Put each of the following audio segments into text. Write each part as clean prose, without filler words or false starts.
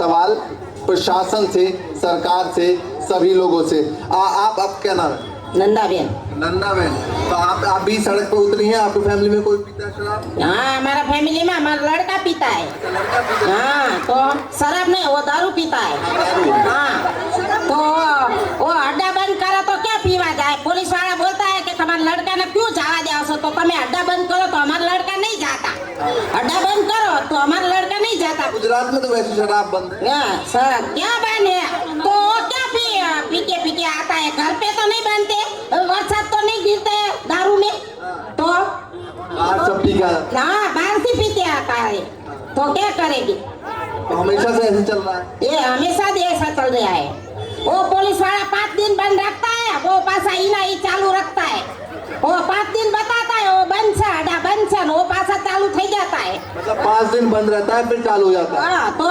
सवाल प्रशासन से, सरकार से, सभी लोगों से। आप क्या नाम है? नंदाबेन। नंदाबेन, तो आप भी सड़क पर उतरी हैं? आपकी फैमिली में कोई पीता है शराब? हाँ, हमारा फैमिली में हमारा लड़का पीता है। हाँ, तो शराब नहीं, वो दारू पीता है। हाँ, तो वो अड्डा बंद करा तो क्या पीवा जाए? पुलिस वाला बोलता है कि तुम्हारा लड़का ने क्यों जावा जाओ, तो तुम्हें अड्डा बंद करो तो हमारा लड़का नहीं जाता। अड्डा बंद करो तो हमारा लड़का नहीं जाता। गुजरात में तो वैसे शराब बंद है। सर क्या बंद है? तो क्या पी के आता है? घर पे तो नहीं बनते, वरसाद तो नहीं गिरते दारू में, तो बाहर सब पी का। हाँ, बाहर से पीते आता है, तो क्या करेगी? तो हमेशा से ऐसे चल रहा है? ये हमेशा से ऐसा चल रहा है। वो पुलिस वाला 5 दिन बंद रखता है, वो पासा ही चालू रखता है। वो 5 दिन बताता है वो बंद से, अड्डा बंद से, वो पासा चालू થઈ जाता है। मतलब 5 दिन बंद रहता है फिर चालू हो जाता है। हाँ, तो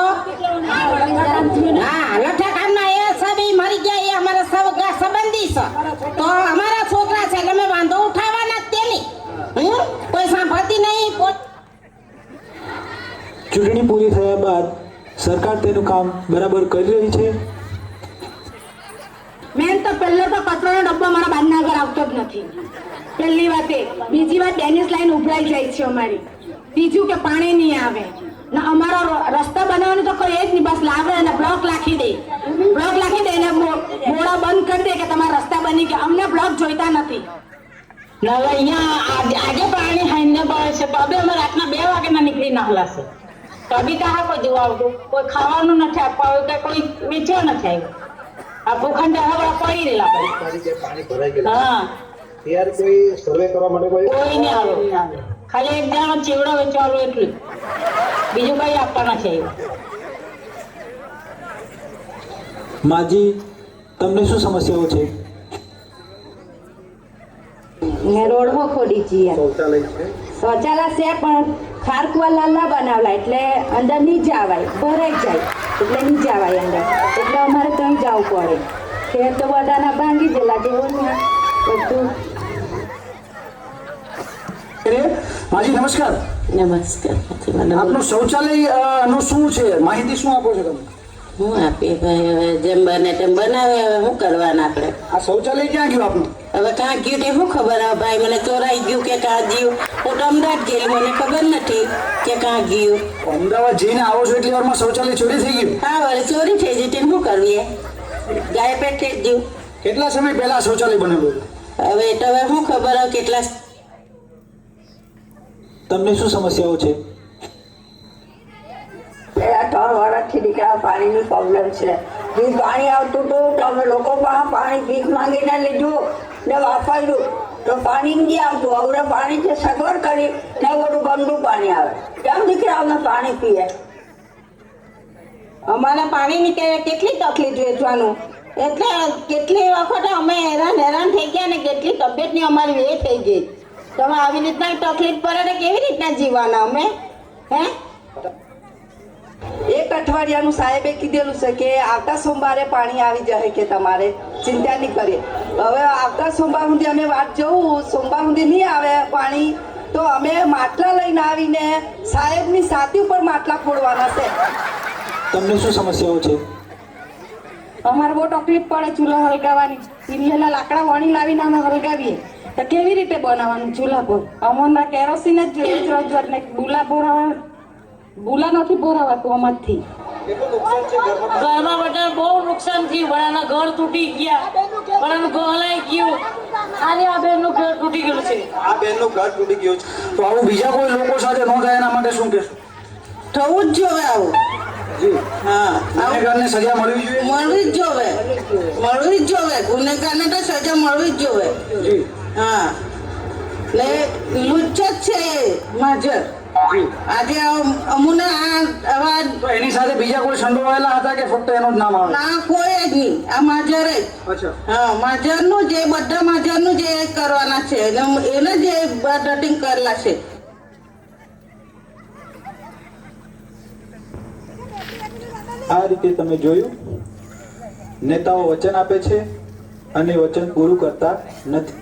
हाँ, लठा कामना ये सभी मरी गया, ये हमारा सब संबंधी છે, તો અમારા છોકરા છે એટલે અમે વાંધો ઉઠાવવાના જ તેની કોઈ સાંભળતી નહીં। ચૂંટણી પૂરી થયા બાદ સરકાર તેનું કામ બરાબર કરી રહી છે? મેન તો પહેલો તો કચરાનો ડબ્બો મારા બાજના ઘર આવતો જ નથી, પહેલી વાત એ। બીજી વાત ડેનિસ લાઈન ઉભરાઈ જાય છે અમારી। ત્રીજું કે પાણી નહીં આવે ને અમારો રસ્તા બનાવવાનો તો કોઈ એ જ નહીં, બસ લાવે અને બ્લોક લાખી દે ને મોડા બંધ કરી દે કે તમારા રસ્તા બની ગયા। અમને બ્લોક જોઈતા નથી। હવે અહીંયા આજે પાણી હાઈને બળે છે, તો બી અમે રાતના 2 વાગ્યાના નીકળી ના હલાશે, તો બી કાં કોઈ જોવા આવતું, કોઈ ખાવાનું નથી આપવા આવ્યું કે કોઈ વેચવા નથી આવ્યું। આ ભૂખંડ હવે પડી રહેલા હા, ત્યારે કોઈ સર્વે કરવા માટે કોઈ નહીં આવે, ખાલી એક જણો ચીવડો વેચવાનું એટલું, બીજું કઈ આપવા નથી આવ્યું। માજી, તમને શું સમસ્યાઓ છે? રોડમાં ખોડી છીએ, શૌચાલય છે પણ ખારકુવા લાલા બનાવલા એટલે અંદર નહીં જવાય, ભરાઈ જાય એટલે નહીં જવાય અંદર, એટલે અમારે ત્યાં જવું પડે। ખેર તો બધાના ભાંગી ગયેલા, જેવો ને બધું। માજી નમસ્કાર। નમસ્કાર। આપનું શૌચાલય નું શું છે, માહિતી શું આપો છો તમે? હું આપીએ ભાઈ, હવે જેમ બને તેમ બનાવે, હવે શું કરવાના આપણે? આ શૌચાલય ક્યાં ગયું આપનું? હવે કાં ગયું તે શું ખબર? હવે ભાઈ મને ચોરાઈ ગયું કે કાં ગયું, હું તો અમદાવાદ ગયેલી, મને ખબર નથી કે કાં ગયું। અમદાવાદ જઈને આવો છો એટલી વારમાં શૌચાલય ચોરી થઈ ગયું? હા, વળી ચોરી થઈ જઈ તેને શું કરવીએ? ગાય પેટે જ ગયું। કેટલા સમય પહેલા શૌચાલય બનેલું છે? હવે તો હવે શું ખબર હવે કેટલા। તમને શું સમસ્યાઓ છે? 3 વર્ષથી દીકરા પાણીની પ્રોબ્લેમ છે। જે પાણી આવતું હતું તો અમે લોકો પાસે પાણી ભીખ માંગીને લીધું ને વાપર્યું, તો પાણી નથી આવતું। હવે પાણી જે સગવડ કરી ને બધું ગંદુ પાણી આવે, કેમ દીકરા અમે પાણી પીએ? અમારે પાણીની કેટલી તકલીફ વેચવાનું, એટલે કેટલી વખત અમે હેરાન થઈ ગયા ને કેટલી તબિયતની અમારી એ થઈ ગઈ। તમે આવી રીતના તકલીફ પડે ને કેવી રીતના જીવવાના અમે? હે, 1 અઠવાડિયાનું સાહેબે કીધેલું છે કે આવતા સોમવારે પાણી આવી જાય કે તમારે ચિંતા નહીં કરીએ। હવે આવતા સોમવાર સુધી અમે વાત જોઉં, સોમવાર સુધી નહીં આવે પાણી તો અમે માટલા લઈને આવીને સાહેબની છાતી ઉપર માટલા ફોડવાના છે। તમને શું સમસ્યાઓ છે? અમારે બહુ તકલીફ પડે ચૂલા હળગાવવાની, પિરિયેલા લાકડા વણી લાવીને અમે હળગાવીએ તો કેવી રીતે બનાવવાનું ચૂલા પર? અમને કેરોસીન જ જોઈએ રોજ ને બુલા નથી ભરાવાતું અમારથી। ઘરમાં બધા બહુ નુકસાન થયું, બધાના ઘર તૂટી ગયા, બધાનું ઘર હલાઈ ગયું। આજે આ બેનનું ઘર તૂટી ગયું છે। આ બેનનું ઘર તૂટી ગયું છે, તો આવું બીજા કોઈ લોકો સાથે ન થાય એના માટે શું કહેશો? થવું જ જોવે આવું। જી, હા, ગુનેગારને સજા મળવી જોઈએ? મળવી જ જોવે, ગુનેગારને તો સજા મળવી જ જોવે। જી હા, એટલે લુચ્ચ જ છે માજર। આજે અમુને અવાજ તો એની સાથે બીજા કોઈ સંડોવાયેલા હતા કે ફક્ત એનું જ નામ આવે? ના, કોઈ જ નહીં, આ માજર જ। અચ્છા, હા, માજરનું જે બધા માજરનું જે કરવાના છે એને જે ડટિંગ કરેલા છે। આ રીતે તમે જોયું, નેતાઓ વચન આપે છે અને વચન પૂરું કરતા નથી।